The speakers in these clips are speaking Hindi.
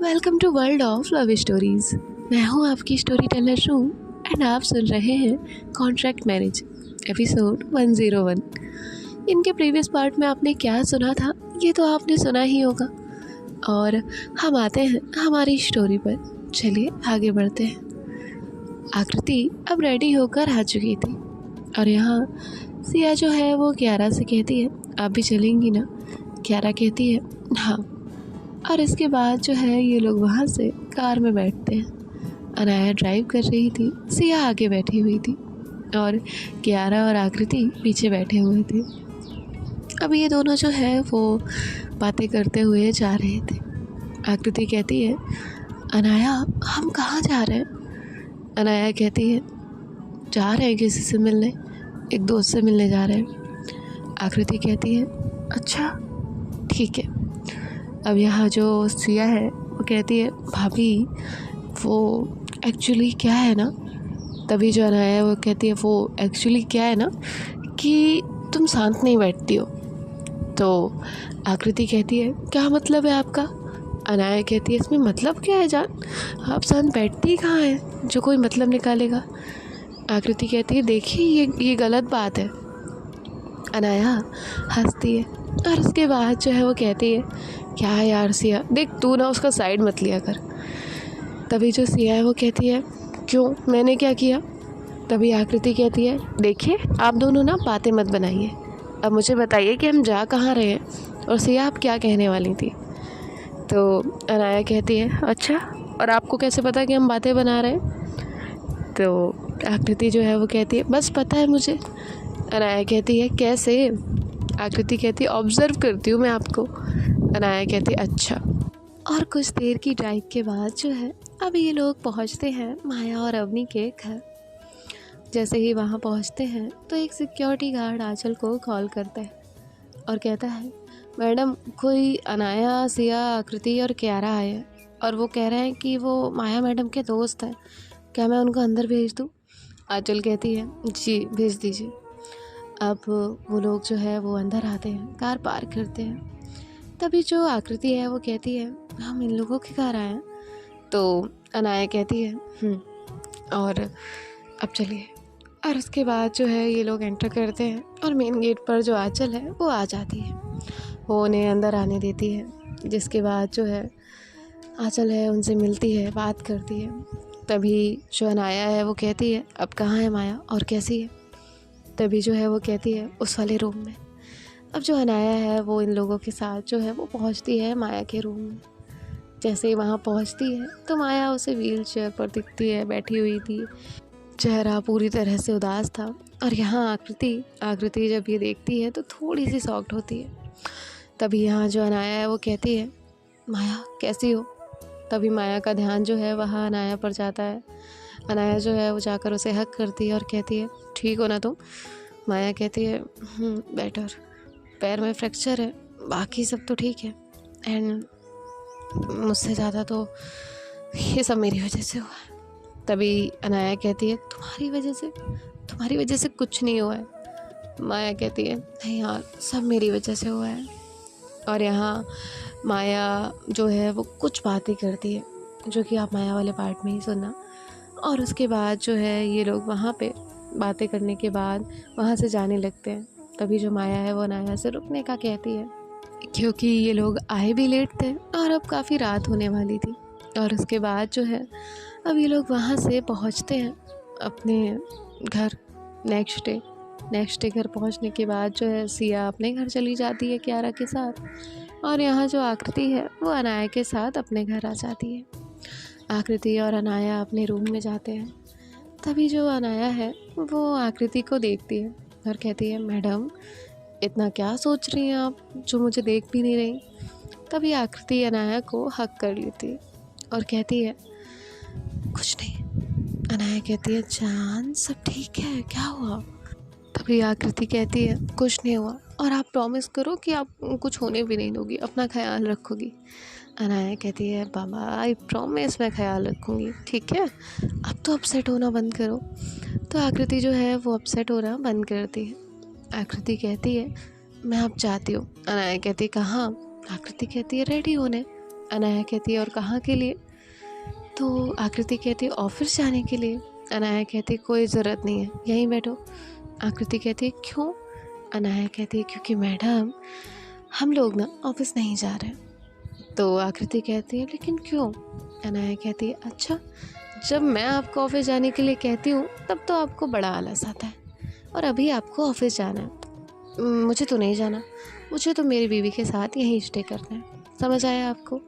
Welcome to world of love stories. मैं हूँ आपकी स्टोरी टेलर रूम एंड आप सुन रहे हैं कॉन्ट्रैक्ट मैरिज एपिसोड 101। इनके प्रीवियस पार्ट में आपने क्या सुना था ये तो आपने सुना ही होगा, और हम आते हैं हमारी स्टोरी पर। चलिए आगे बढ़ते हैं। आकृति अब रेडी होकर आ चुकी थी और यहाँ सिया जो है वो कियारा से कहती है आप भी चलेंगी ना। कियारा कहती है हाँ, और इसके बाद जो है ये लोग वहाँ से कार में बैठते हैं। अनाया ड्राइव कर रही थी, सिया आगे बैठी हुई थी और कियारा और आकृति पीछे बैठे हुए थे। अब ये दोनों जो है वो बातें करते हुए जा रहे थे। आकृति कहती है अनाया हम कहाँ जा रहे हैं। अनाया कहती है जा रहे हैं किसी से मिलने, एक दोस्त से मिलने जा रहे हैं। आकृति कहती है अच्छा ठीक है। अब यहाँ जो सिया है वो कहती है भाभी वो एक्चुअली क्या है ना। तभी जो अनाया है वो कहती है वो एक्चुअली क्या है ना कि तुम शांत नहीं बैठती हो। तो आकृति कहती है क्या मतलब है आपका। अनाया कहती है इसमें मतलब क्या है जान, आप शांत बैठती कहाँ है जो कोई मतलब निकालेगा। आकृति कहती है देखिए ये गलत बात है। अनाया हंसती है और उसके बाद जो है वो कहती है क्या है यार सिया, देख तू ना उसका साइड मत लिया कर। तभी जो सिया है वो कहती है क्यों, मैंने क्या किया। तभी आकृति कहती है देखिए आप दोनों ना बातें मत बनाइए, अब मुझे बताइए कि हम जा कहाँ रहे हैं और सिया आप क्या कहने वाली थी। तो अनाया कहती है अच्छा, और आपको कैसे पता कि हम बातें बना रहे हैं। तो आकृति जो है वो कहती है बस पता है मुझे। अनाया कहती है कैसे। आकृति कहती है ऑब्ज़र्व करती हूँ मैं आपको। अनाया कहती है अच्छा। और कुछ देर की ड्राइव के बाद जो है अब ये लोग पहुँचते हैं माया और अवनी के घर। जैसे ही वहाँ पहुँचते हैं तो एक सिक्योरिटी गार्ड आंचल को कॉल करता है और कहता है मैडम कोई अनाया सिया आकृति और कियारा आए हैं और वो कह रहे हैं कि वो माया मैडम के दोस्त हैं, क्या मैं उनको अंदर भेज दूँ। आंचल कहती है जी भेज दीजिए। अब वो लोग जो है वो अंदर आते हैं, कार पार्क करते हैं। तभी जो आकृति है वो कहती है हम इन लोगों के घर आए हैं। तो अनाया कहती है और अब चलिए। और उसके बाद जो है ये लोग एंटर करते हैं और मेन गेट पर जो आंचल है वो आ जाती है, वो उन्हें अंदर आने देती है। जिसके बाद जो है आंचल है उनसे मिलती है, बात करती है। तभी जो अनाया है वो कहती है अब कहाँ है माया और कैसी है। तभी जो है वो कहती है उस वाले रूम में। अब जो अनाया है वो इन लोगों के साथ जो है वो पहुंचती है माया के रूम में। जैसे ही वहाँ पहुंचती है तो माया उसे व्हील चेयर पर दिखती है, बैठी हुई थी, चेहरा पूरी तरह से उदास था। और यहाँ आकृति जब ये देखती है तो थोड़ी सी शॉक्ड होती है। तभी यहाँ जो अनाया है वो कहती है माया कैसी हो। तभी माया का ध्यान जो है वहाँ अनाया पर जाता है। अनाया जो है वो जाकर उसे हक करती है और कहती है ठीक हो ना तुम। माया कहती है बेटर, पैर में फ्रैक्चर है, बाकी सब तो ठीक है, एंड मुझसे ज़्यादा तो ये सब मेरी वजह से हुआ है। तभी अनाया कहती है तुम्हारी वजह से कुछ नहीं हुआ है। माया कहती है नहीं यार सब मेरी वजह से हुआ है। और यहाँ माया जो है वो कुछ बातें करती है जो कि आप माया वाले पार्ट में ही सुनना। और उसके बाद जो है ये लोग वहाँ पे बातें करने के बाद वहाँ से जाने लगते हैं। तभी जो माया है वो अनाया से रुकने का कहती है क्योंकि ये लोग आए भी लेट थे और अब काफ़ी रात होने वाली थी। और उसके बाद जो है अब ये लोग वहाँ से पहुँचते हैं अपने घर। नेक्स्ट डे घर पहुँचने के बाद जो है सिया अपने घर चली जाती है कियारा के साथ। और यहाँ जो आकृति है वो अनाया के साथ अपने घर आ जाती है। आकृति और अनाया अपने रूम में जाते हैं। तभी जो अनाया है वो आकृति को देखती है और कहती है मैडम इतना क्या सोच रही हैं आप जो मुझे देख भी नहीं रही। तभी आकृति अनाया को हक कर लेती है और कहती है कुछ नहीं। अनाया कहती है जान सब ठीक है, क्या हुआ। तभी आकृति कहती है कुछ नहीं हुआ और आप प्रॉमिस करो कि आप कुछ होने भी नहीं दोगी, अपना ख्याल रखोगी। अनाया कहती है बाबा आई प्रॉमिस मैं ख्याल रखूँगी, ठीक है अब तो अपसेट होना बंद करो। तो आकृति जो है वो अपसेट होना बंद करती है। आकृति कहती है मैं अब जाती हूँ। अनाया कहती कहाँ। आकृति कहती है रेडी होने। अनाया कहती है और कहाँ के लिए? तो आकृति कहती है ऑफिस जाने के लिए। अनाया कहती है कोई ज़रूरत नहीं है, यहीं बैठो। आकृति कहती है क्यों? अनाया कहती है क्योंकि मैडम हम लोग ना ऑफिस नहीं जा रहे। तो आकृति कहती है लेकिन क्यों? अनाया कहती है अच्छा, जब मैं आपको ऑफिस जाने के लिए कहती हूँ तब तो आपको बड़ा आलस आता है, और अभी आपको ऑफिस जाना है। मुझे तो नहीं जाना, मुझे तो मेरी बीवी के साथ यहीं स्टे करना है। समझ आया आपको?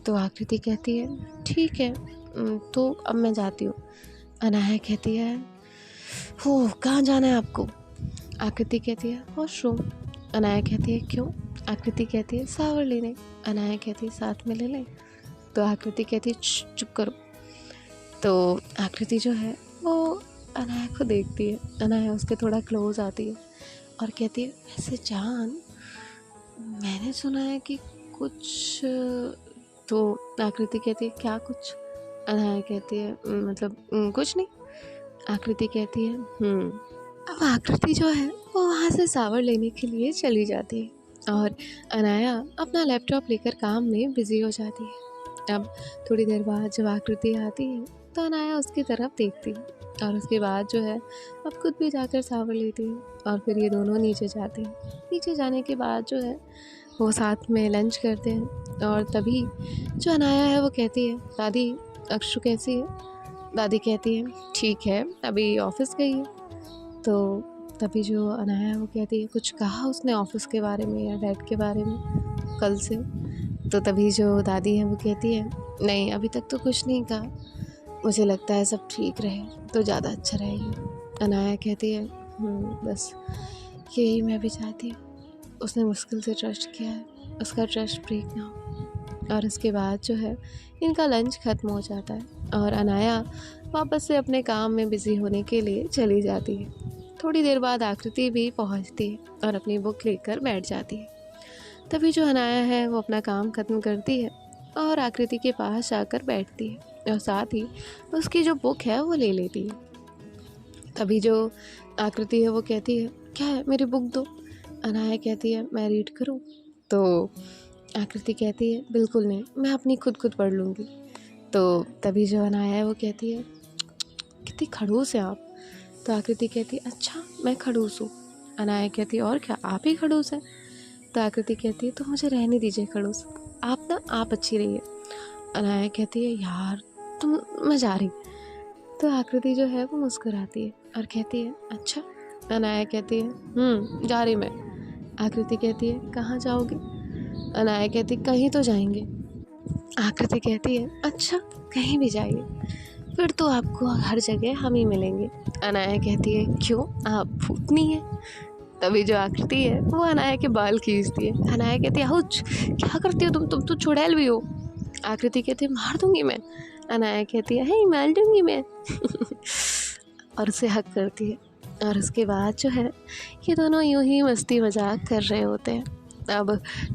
तो आकृति कहती है ठीक है, तो अब मैं जाती हूँ। अनाया कहती है हो कहाँ जाना है आपको? आकृति कहती है वॉशरूम। अनाया कहती है क्यों? आकृति कहती है शावर लेने। अनाया कहती है साथ में ले लें। तो आकृति कहती है चुप करो। तो आकृति जो है वो अनाया को देखती है। अनाया उसके थोड़ा क्लोज आती है और कहती है वैसे जान, मैंने सुना है कि कुछ। तो आकृति कहती है क्या कुछ? अनाया कहती है मतलब कुछ नहीं। आकृति कहती है अब आकृति जो है वो वहाँ से शावर लेने के लिए चली जाती है और अनाया अपना लैपटॉप लेकर काम में बिजी हो जाती है। अब थोड़ी देर बाद जब आकृति आती है तो अनाया उसकी तरफ देखती है और उसके बाद जो है अब खुद भी जाकर शावर लेती है और फिर ये दोनों नीचे जाते हैं। नीचे जाने के बाद जो है वो साथ में लंच करते हैं और तभी जो अनाया है वो कहती है दादी अक्षु कैसी है? दादी कहती है ठीक है, अभी ऑफिस गई है। तो तभी जो अनाया है वो कहती है कुछ कहा उसने ऑफिस के बारे में या डैड के बारे में कल से? तो तभी जो दादी है वो कहती है नहीं, अभी तक तो कुछ नहीं कहा, मुझे लगता है सब ठीक रहे तो ज़्यादा अच्छा रहेगा। अनाया कहती है बस यही मैं भी चाहती हूँ, उसने मुश्किल से ट्रस्ट किया है, उसका ट्रस्ट ब्रेक ना हो। और उसके बाद जो है इनका लंच ख़त्म हो जाता है और अनाया वापस से अपने काम में बिज़ी होने के लिए चली जाती है। थोड़ी देर बाद आकृति भी पहुंचती है और अपनी बुक लेकर बैठ जाती है। तभी जो अनाया है वो अपना काम ख़त्म करती है और आकृति के पास जाकर बैठती है और साथ ही उसकी जो बुक है वो ले लेती है। तभी जो आकृति है वो कहती है क्या है, मेरी बुक दो। अनाया कहती है मैं रीड करूं? तो आकृति कहती है बिल्कुल नहीं, मैं अपनी खुद पढ़ लूँगी। तो तभी जो अनाया है वो कहती है कितनी खड़ूस है आप। तो आकृति कहती है अच्छा मैं खड़ूस हूँ। अनाया कहती है और क्या, आप ही खड़ूस हैं। तो आकृति कहती है तो मुझे रहने दीजिए खड़ूस, आप अच्छी रहिए। अनाया कहती है यार तुम, मैं जा रही। तो आकृति जो है वो मुस्कुराती है और कहती है अच्छा। अनाया कहती है जा रही मैं। आकृति कहती है कहाँ जाओगे? अनाया कहती है कहीं तो जाएंगे। आकृति कहती है अच्छा कहीं भी जाइए, फिर तो आपको हर जगह हम ही मिलेंगे। अनाया कहती है क्यों, आप भूतनी है? तभी जो आकृति है वो अनाया के बाल खींचती है। अनाया कहती है हुच, क्या करती हो तुम तो चुड़ैल भी हो। आकृति कहती है मार दूंगी मैं। अनाया कहती है हे मार दूंगी मैं और उसे हक करती है। और उसके बाद जो है ये दोनों यूं ही मस्ती मजाक कर रहे होते हैं। अब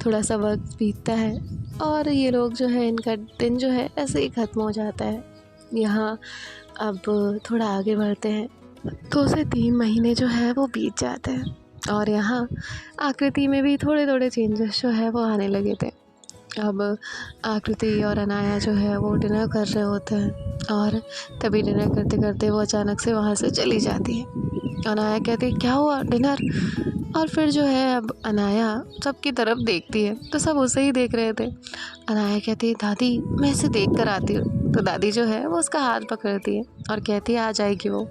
थोड़ा सा वक्त बीतता है और ये लोग जो है इनका दिन जो है ऐसे ही ख़त्म हो जाता है। यहाँ अब थोड़ा आगे बढ़ते हैं, 2 से 3 महीने जो है वो बीत जाते हैं और यहाँ आकृति में भी थोड़े थोड़े चेंजेस जो है वो आने लगे थे। अब आकृति और अनाया जो है वो डिनर कर रहे होते हैं और तभी डिनर करते करते वो अचानक से वहाँ से चली जाती है। अनाया कहती है क्या हुआ, डिनर? और फिर जो है अब अनाया सबकी तरफ देखती है तो सब उसे ही देख रहे थे। अनाया कहती है दादी मैं इसे देख कर आती हूँ। तो दादी जो है वो उसका हाथ पकड़ती है और कहती है आ जाएगी वो।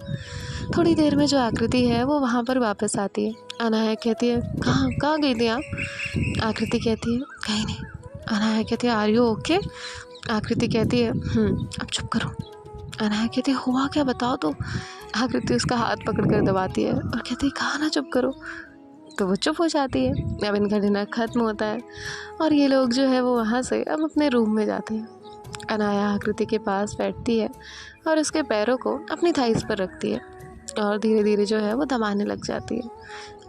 थोड़ी देर में जो आकृति है वो वहाँ पर वापस आती है। अनाया कहती है कहाँ गई थी आप? आकृति कहती है कहीं नहीं। अनाया कहती है आर यू ओके? आकृति कहती है अब चुप करो। अनाया कहती है हुआ क्या, बताओ तो। आकृति उसका हाथ पकड़ कर दबाती है और कहती है कहा ना चुप करो। तो वो चुप हो जाती है। अब इनका डिनर ख़त्म होता है और ये लोग जो है वो वहाँ से अब अपने रूम में जाते हैं। अनाया आकृति के पास बैठती है और उसके पैरों को अपनी थाइस पर रखती है और धीरे धीरे जो है वो दबाने लग जाती है।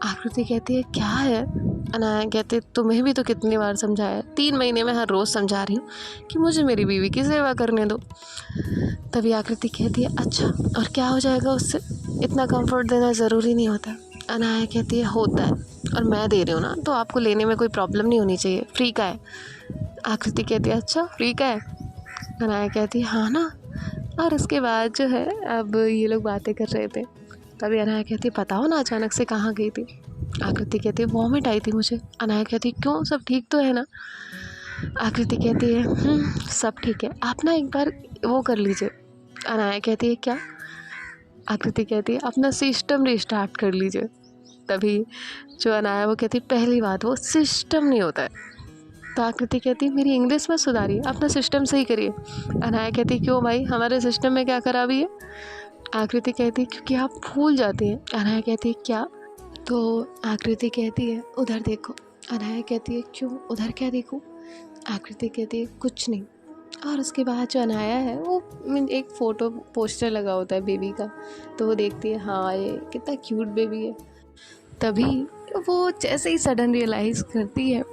आकृति कहती है क्या है? अनाया कहती है तुम्हें भी तो कितनी बार समझाया, 3 महीने में हर रोज़ समझा रही हूँ कि मुझे मेरी बीवी की सेवा करने दो। तभी आकृति कहती है अच्छा और क्या हो जाएगा उससे, इतना कंफर्ट देना ज़रूरी नहीं होता। अनाया कहती है होता है और मैं दे रही हूँ ना, तो आपको लेने में कोई प्रॉब्लम नहीं होनी चाहिए, फ्री का है। आकृति कहती है अच्छा फ्री का है। अनाया कहती है हाँ ना। और उसके बाद जो है अब ये लोग बातें कर रहे थे, तभी अनाया कहती है बताओ ना अचानक से कहाँ गई थी। आकृति कहती है वॉमिट आई थी मुझे। अनाया कहती है क्यों, सब ठीक तो है ना। आकृति कहती है सब ठीक है, आप ना एक बार वो कर लीजिए। अनाया कहती है क्या। आकृति कहती है अपना सिस्टम रिस्टार्ट कर लीजिए। तभी जो अनाया वो कहती है पहली बात वो सिस्टम नहीं होता है। तो आकृति कहती है मेरी इंग्लिश मत सुधारिए, अपना सिस्टम सही करिए। अनाया कहती है क्यों भाई, हमारे सिस्टम में क्या खराबी है। आकृति कहती है क्योंकि आप भूल जाती हैं। अनाया कहती है क्या। तो आकृति कहती है उधर देखो। अनाया कहती है क्यों, उधर क्या देखूं। आकृति कहती है कुछ नहीं। और उसके बाद जो अनाया है वो एक फ़ोटो पोस्टर लगा होता है बेबी का, तो वो देखती है हाँ ये कितना क्यूट बेबी है। तभी वो जैसे ही सडन रियलाइज़ करती है,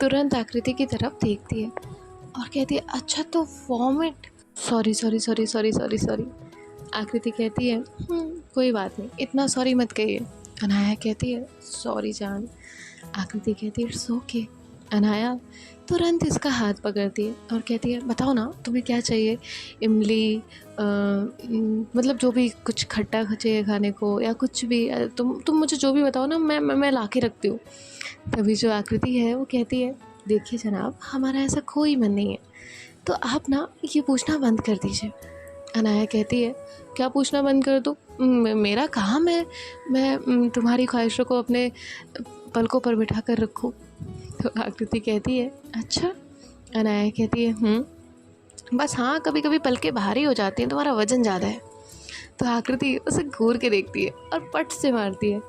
तुरंत आकृति की तरफ देखती है और कहती है अच्छा तो vomit, sorry sorry sorry sorry sorry sorry. आकृति कहती है कोई बात नहीं, इतना सॉरी मत कहिए। अनाया कहती है सॉरी जान। आकृति कहती है इट्स ओके। अनाया तुरंत इसका हाथ पकड़ती है और कहती है बताओ ना तुम्हें क्या चाहिए, इमली मतलब जो भी कुछ खट्टा चाहिए खाने को या कुछ भी, तुम मुझे जो भी बताओ ना, मैं ला के रखती हूँ। तभी जो आकृति है वो कहती है देखिए जनाब हमारा ऐसा कोई मन नहीं है, तो आप ना ये पूछना बंद कर दीजिए। अनाया कहती है क्या पूछना बंद कर दूँ, मेरा काम है मैं तुम्हारी ख्वाहिशों को अपने पलकों पर बिठा कर रखूँ। तो आकृति कहती है अच्छा। अनाया कहती है बस हाँ कभी कभी पलकें भारी हो जाती हैं, तुम्हारा वज़न ज़्यादा है। तो आकृति उसे घूर के देखती है और पट से मारती है।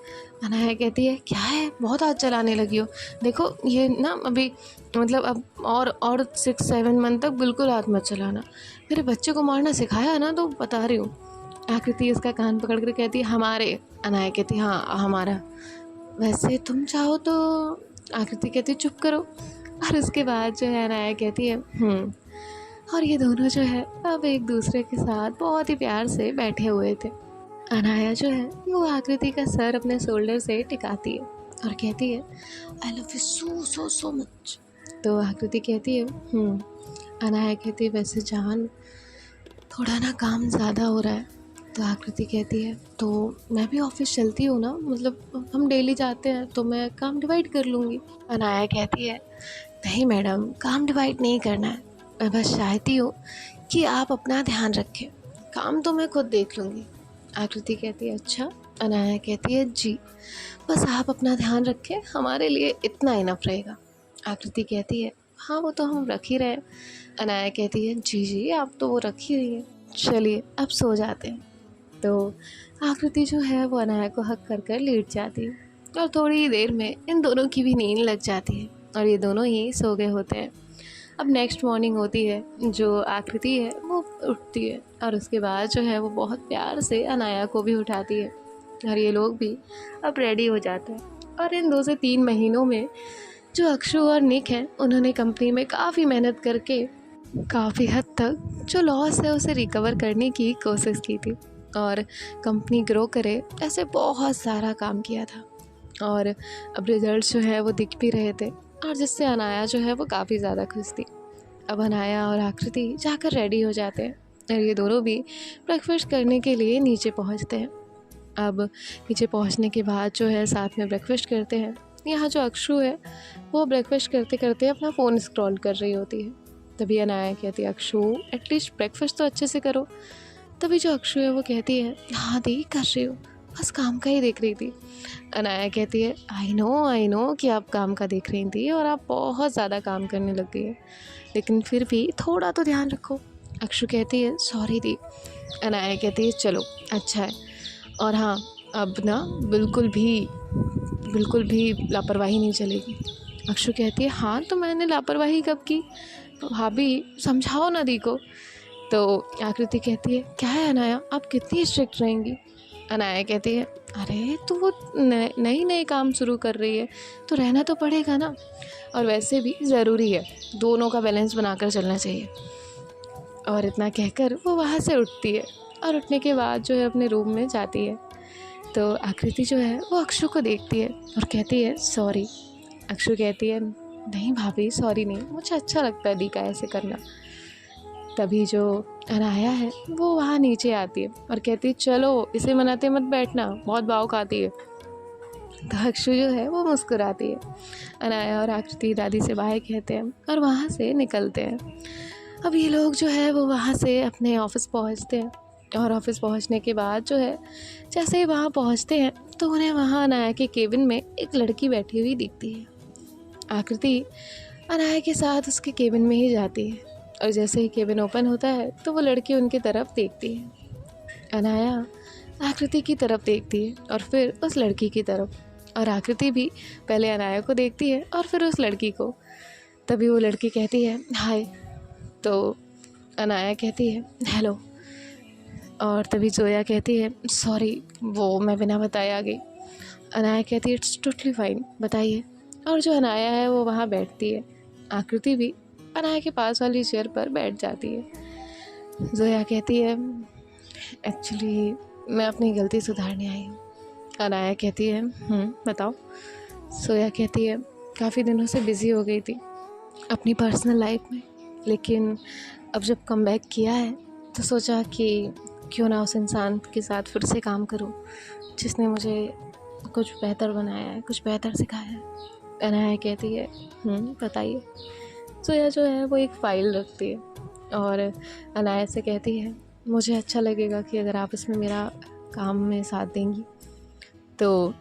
अनाया कहती है क्या है, बहुत हाथ चलाने लगी हो, देखो ये ना अभी मतलब अब और 6-7 मंथ तक बिल्कुल हाथ मत चलाना, मेरे बच्चे को मारना सिखाया है ना तो बता रही हूँ। आकृति उसका कान पकड़ कर कहती है हमारे। अनाया कहती है हाँ हमारा, वैसे तुम चाहो तो। आकृति कहती है चुप करो। और उसके बाद जो है अनाया कहती है और ये दोनों जो है अब एक दूसरे के साथ बहुत ही प्यार से बैठे हुए थे। अनाया जो है वो आकृति का सर अपने शोल्डर से टिकाती है और कहती है I love you so so so much. तो आकृति कहती है अनाया कहती है वैसे जान थोड़ा ना काम ज़्यादा हो रहा है। तो आकृति कहती है तो मैं भी ऑफिस चलती हूँ ना, मतलब हम डेली जाते हैं तो मैं काम डिवाइड कर लूँगी। अनाया कहती है नहीं मैडम काम डिवाइड नहीं करना है, मैं बस चाहती हूँ कि आप अपना ध्यान रखें, काम तो मैं खुद देख लूँगी। आकृति कहती है अच्छा। अनाया कहती है जी बस आप अपना ध्यान रखें, हमारे लिए इतना इनफ रहेगा। आकृति कहती है हाँ वो तो हम रख ही रहे हैं। अनाया कहती है जी आप तो वो रख ही रही है, चलिए अब सो जाते हैं। तो आकृति जो है वो अनाया को हक कर कर लेट जाती है और थोड़ी ही देर में इन दोनों की भी नींद लग जाती है और ये दोनों ही सो गए होते हैं। अब नेक्स्ट मॉर्निंग होती है, जो आकृति है वो उठती है और उसके बाद जो है वो बहुत प्यार से अनाया को भी उठाती है और ये लोग भी अब रेडी हो जाते हैं। और इन 2 से 3 महीनों में जो अक्षु और निक हैं उन्होंने कंपनी में काफ़ी मेहनत करके काफ़ी हद तक जो लॉस है उसे रिकवर करने की कोशिश की थी और कंपनी ग्रो करे ऐसे बहुत सारा काम किया था और अब रिजल्ट्स जो है वो दिख भी रहे थे और जिससे अनाया जो है वो काफ़ी ज़्यादा खुश थी। अब अनाया और आकृति जाकर रेडी हो जाते हैं और ये दोनों भी ब्रेकफास्ट करने के लिए नीचे पहुंचते हैं। अब नीचे पहुंचने के बाद जो है साथ में ब्रेकफास्ट करते हैं। यहाँ जो अक्षु है वो ब्रेकफास्ट करते करते अपना फ़ोन स्क्रॉल कर रही होती है। तभी अनाया कहती है अक्षु एटलीस्ट ब्रेकफास्ट तो अच्छे से करो। तभी जो अक्षु है वो कहती है हाँ दी कर रही हूँ, बस काम का ही देख रही थी। अनाया कहती है आई नो कि आप काम का देख रही थी और आप बहुत ज़्यादा काम करने लग गई है, लेकिन फिर भी थोड़ा तो ध्यान रखो। अक्षु कहती है सॉरी दी। अनाया कहती है चलो अच्छा है, और हाँ अब ना बिल्कुल भी लापरवाही नहीं चलेगी। अक्षु कहती है हाँ तो मैंने लापरवाही कब की, भाभी समझाओ ना दी को। तो आकृति कहती है क्या है अनाया आप कितनी स्ट्रिक्ट रहेंगी। अनाया कहती है अरे तो वो नई काम शुरू कर रही है तो रहना तो पड़ेगा ना, और वैसे भी ज़रूरी है, दोनों का बैलेंस बनाकर चलना चाहिए। और इतना कहकर वो वहाँ से उठती है और उठने के बाद जो है अपने रूम में जाती है। तो आकृति जो है वो अक्षु को देखती है और कहती है सॉरी। अक्षु कहती है नहीं भाभी, सॉरी नहीं, मुझे अच्छा लगता है दी का ऐसे करना। तभी जो अनाया है वो वहाँ नीचे आती है और कहती है चलो इसे मनाते मत बैठना, बहुत भाव खाती है। तो अक्षु जो है वो मुस्कुराती है। अनाया और आकृति दादी से बाय कहते हैं और वहाँ से निकलते हैं। अब ये लोग जो है वो वहाँ से अपने ऑफिस पहुँचते हैं और ऑफिस पहुँचने के बाद जो है जैसे ही वहाँ पहुँचते हैं तो उन्हें वहाँ अनाया के केबिन में एक लड़की बैठी हुई दिखती है। आकृति अनाया के साथ उसके केबिन में ही जाती है और जैसे ही केबिन ओपन होता है तो वो लड़की उनकी तरफ देखती है। अनाया आकृति की तरफ देखती है और फिर उस लड़की की तरफ, और आकृति भी पहले अनाया को देखती है और फिर उस लड़की को। तभी वो लड़की कहती है हाय, तो अनाया कहती है हेलो, और तभी जोया कहती है सॉरी वो मैं बिना बताए आ गई। अनाया कहती है इट्स टोटली फाइन, बताइए। और जो अनाया है वो वहाँ बैठती है। आकृति भी अनाया के पास वाली चेयर पर बैठ जाती है। जोया कहती है एक्चुअली मैं अपनी गलती सुधारने आई हूँ। अनाया कहती है बताओ। जोया कहती है काफ़ी दिनों से बिज़ी हो गई थी अपनी पर्सनल लाइफ में, लेकिन अब जब कम बैक किया है तो सोचा कि क्यों ना उस इंसान के साथ फिर से काम करूं जिसने मुझे कुछ बेहतर बनाया है, कुछ बेहतर सिखाया है। अनाया कहती है बताइए। जोया जो है वो एक फ़ाइल रखती है और अनाया से कहती है मुझे अच्छा लगेगा कि अगर आप इसमें मेरा काम में साथ देंगी। तो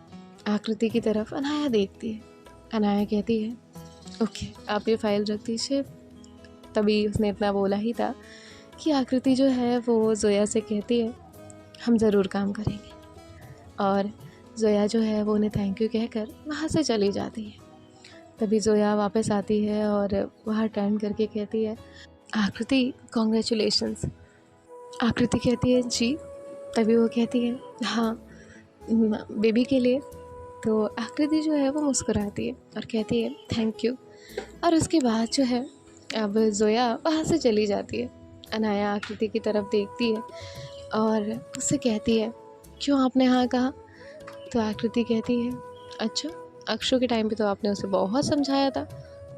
आकृति की तरफ अनाया देखती है। अनाया कहती है ओके आप ये फ़ाइल रख दीजिए। तभी उसने इतना बोला ही था कि आकृति जो है वो जोया से कहती है हम ज़रूर काम करेंगे, और जोया जो है वो उन्हें थैंक यू कहकर वहाँ से चली जाती है। तभी जोया वापस आती है और वहाँ टर्न करके कहती है आकृति कॉन्ग्रेचुलेशंस। आकृति कहती है जी। तभी वो कहती है हाँ बेबी के लिए। तो आकृति जो है वो मुस्कुराती है और कहती है थैंक यू, और उसके बाद जो है अब जोया वहाँ से चली जाती है। अनाया आकृति की तरफ देखती है और उससे कहती है क्यों आपने हाँ कहा। तो आकृति कहती है अच्छा अक्षु के टाइम पे तो आपने उसे बहुत समझाया था,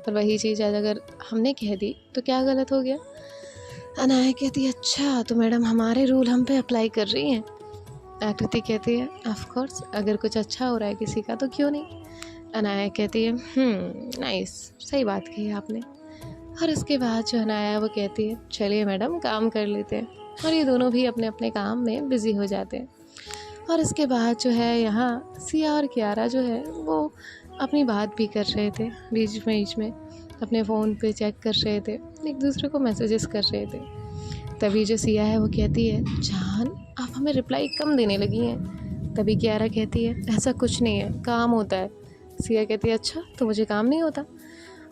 पर वही चीज़ आज अगर हमने कह दी तो क्या गलत हो गया। अनाया कहती है अच्छा तो मैडम हमारे रूल हम पे अप्लाई कर रही हैं। आकृति कहती है ऑफ कोर्स, अगर कुछ अच्छा हो रहा है किसी का तो क्यों नहीं। अनाया कहती है नाइस, सही बात कही आपने। और उसके बाद जो अनाया है वो कहती है चलिए मैडम काम कर लेते हैं, और ये दोनों भी अपने अपने काम में बिज़ी हो जाते हैं। और इसके बाद जो है यहाँ सिया और कियारा जो है वो अपनी बात भी कर रहे थे, बीच में अपने फ़ोन पे चेक कर रहे थे, एक दूसरे को मैसेजेस कर रहे थे। तभी जो सिया है वो कहती है जान आप हमें रिप्लाई कम देने लगी हैं। तभी कियारा कहती है ऐसा कुछ नहीं है, काम होता है। सिया कहती है अच्छा तो मुझे काम नहीं होता।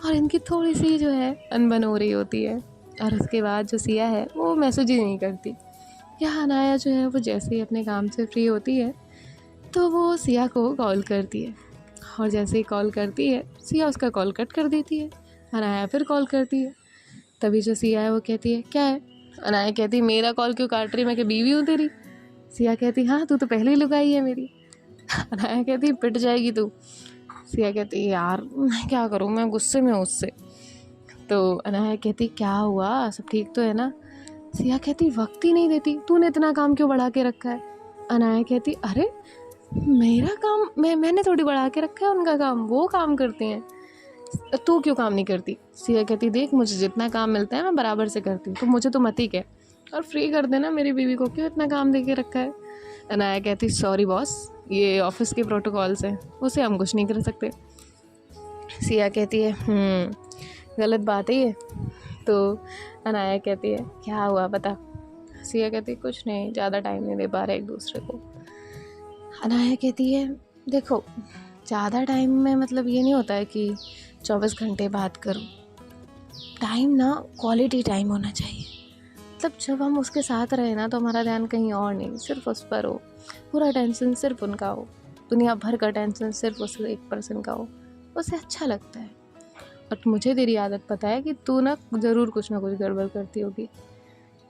और इनकी थोड़ी सी जो है अनबन हो रही होती है। और उसके बाद जो सिया है वो मैसेज ही नहीं करती। यहाँ अनाया जो है वो जैसे ही अपने काम से फ्री होती है तो वो सिया को कॉल करती है, और जैसे ही कॉल करती है सिया उसका कॉल कट कर देती है। अनाया फिर कॉल करती है। तभी जो सिया है वो कहती है क्या है। अनाया कहती है मेरा कॉल क्यों काट रही, मैं क्या बीवी हूँ तेरी। सिया कहती हाँ तू तो पहले ही लुगाई है मेरी। अनाया कहती पिट जाएगी तू। सिया कहती यार मैं क्या करूँ, मैं गुस्से में हूँ उससे। तो अनाया कहती क्या हुआ, सब ठीक तो है ना। सिया कहती वक्त ही नहीं देती, तूने इतना काम क्यों बढ़ा के रखा है। अनाया कहती अरे मेरा काम मैंने थोड़ी बढ़ा के रखा है, उनका काम वो काम करते हैं, तू क्यों काम नहीं करती। सिया कहती देख मुझे जितना काम मिलता है मैं बराबर से करती हूँ, तो मुझे तो मत ही कह और फ्री कर देना मेरी बीवी को, क्यों इतना काम दे के रखा है। अनाया कहती सॉरी बॉस, ये ऑफिस के प्रोटोकॉल्स हैं, उसे हम कुछ नहीं कर सकते। सिया कहती है गलत बात है ये। तो अनाया कहती है क्या हुआ बता। सिया कहती कुछ नहीं, ज़्यादा टाइम नहीं दे पा रहे एक दूसरे को। अनाया कहती है देखो ज़्यादा टाइम में मतलब ये नहीं होता है कि 24 घंटे बात करूँ, टाइम ना क्वालिटी टाइम होना चाहिए। मतलब जब हम उसके साथ रहे ना तो हमारा ध्यान कहीं और नहीं, सिर्फ उस पर हो, पूरा टेंशन सिर्फ उनका हो, दुनिया भर का टेंशन सिर्फ उस एक पर्सन का हो, उसे अच्छा लगता है। और मुझे तेरी आदत पता है कि तू ना ज़रूर कुछ ना कुछ गड़बड़ करती होगी।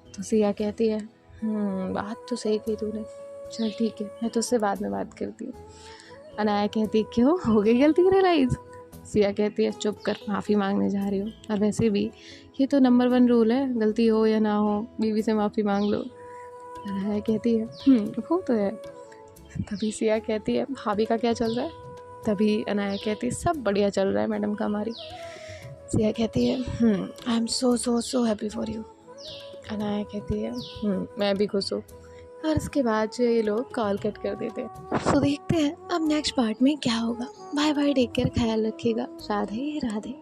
तो सिया कहती है बात तो सही कही तूने, चल ठीक है मैं तुझसे बाद में बात करती हूँ। अनाया कहती क्यों, हो गई गलती रियलाइज़। सिया कहती है चुप कर, माफ़ी मांगने जा रही हूँ, और वैसे भी ये तो नंबर 1 रूल है, गलती हो या ना हो बीवी से माफ़ी मांग लो। अनाया कहती है वो तो है। तभी सिया कहती है भाभी का क्या चल रहा है? तभी अनाया कहती है सब बढ़िया चल रहा है मैडम का हमारी। सिया कहती है I am so so so happy for you. Anaya कहती है मैं भी खुश हूँ। और उसके बाद जो ये लोग कॉल कट कर देते हैं। तो देखते हैं अब नेक्स्ट पार्ट में क्या होगा। बाय बाय, टेक केयर, ख्याल रखिएगा। राधे राधे।